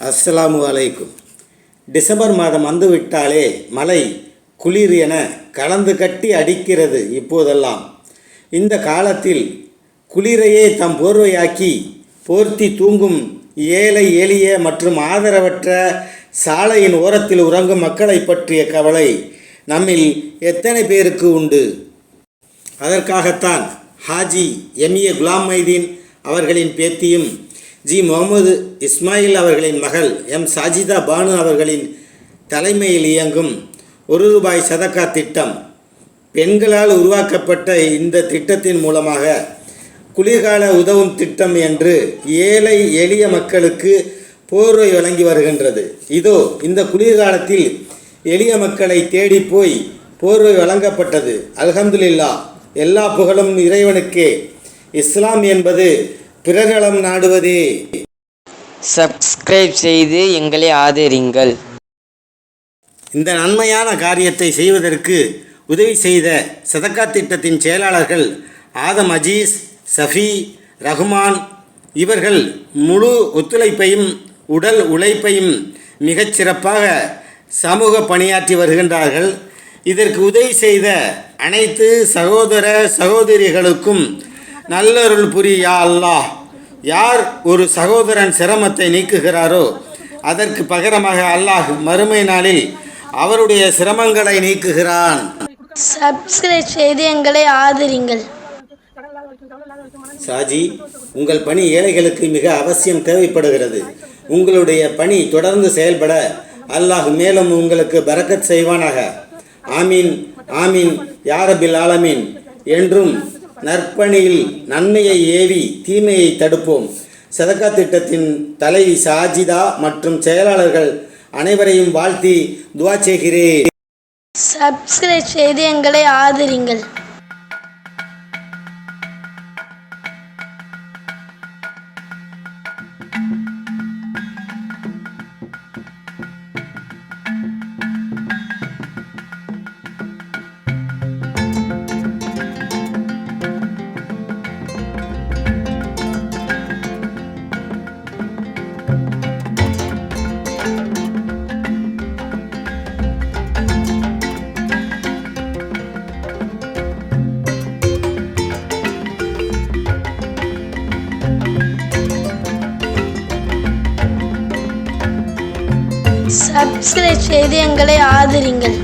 அஸ்ஸலாமு அலைக்கும். டிசம்பர் மாதம் வந்துவிட்டாலே மழை குளிர் என கலந்து கட்டி அடிக்கிறது. இப்போதெல்லாம் இந்த காலத்தில் குளிரையே தம் போர்வையாக்கி போர்த்தி தூங்கும் ஏழை எளிய மற்றும் ஆதரவற்ற சாலையின் ஓரத்தில் உறங்கும் மக்களை பற்றிய கவலை நம்மில் எத்தனை பேருக்கு உண்டு? அதற்காகத்தான் ஹாஜி எம்ஏ குலாம் மைதீன் அவர்களின் பேத்தியும் ஜி முகமது இஸ்மாயில் அவர்களின் மகள் எம் சாஜிதா பானு அவர்களின் தலைமையில் இயங்கும் ₹1 சதக்கா திட்டம், பெண்களால் உருவாக்கப்பட்ட இந்த திட்டத்தின் மூலமாக குளிர்கால உதவும் திட்டம் என்று ஏழை எளிய மக்களுக்கு போர்வை வழங்கி வருகின்றது. இதோ இந்த குளிர்காலத்தில் எளிய மக்களை தேடி போய் போர்வை வழங்கப்பட்டது. அல்ஹம்துலில்லாஹ், எல்லா புகழும் இறைவனுக்கே. இஸ்லாம் என்பது பிறர்நலம் நாடுவதே. சப்ஸ்கிரைப் செய்து எங்களை ஆதரிங்கள். இந்த நன்மையான காரியத்தை செய்வதற்கு உதவி செய்த சதக்கா திட்டத்தின் செயலாளர்கள் ஆதம் அஜீஸ், சஃபி, ரஹ்மான் இவர்கள் முழு ஒத்துழைப்பையும் உடல் உழைப்பையும் மிகச்சிறப்பாக சமூக பணியாற்றி வருகின்றார்கள். இதற்கு உதவி செய்த அனைத்து சகோதர சகோதரிகளுக்கும் நல்லருள் புரியா அல்லாஹ். யார் ஒரு சகோதரன் சிரமத்தை நீக்குகிறாரோ அதற்கு பகரமாக அல்லாஹ் மறுமை நாளில் அவருடைய சிரமங்களை நீக்குகிறான். சப்ஸ்கிரைப் செய்து எங்களை ஆதரிங்கள். சாஜி, உங்கள் பணி ஏழைகளுக்கு மிக அவசியம் தேவைப்படுகிறது. உங்களுடைய பணி தொடர்ந்து செயல்பட அல்லாஹ் மேலும் உங்களுக்கு பரக்கத் செய்வானாக. ஆமீன் ஆமீன் யா ரப்பில் ஆலமீன். என்றும் நற்பணியில் நன்மையை ஏவி தீமையை தடுப்போம். சதக்கா திட்டத்தின் தலைவி சாஜிதா மற்றும் செயலாளர்கள் அனைவரையும் வாழ்த்தி துஆ செய்கிறேன். சப்ஸ்கிரைப் செய்து எங்களை ஆதரிங்கள். சப்ஸ்கிரைப் செய்து எங்களை ஆதரிங்கள்.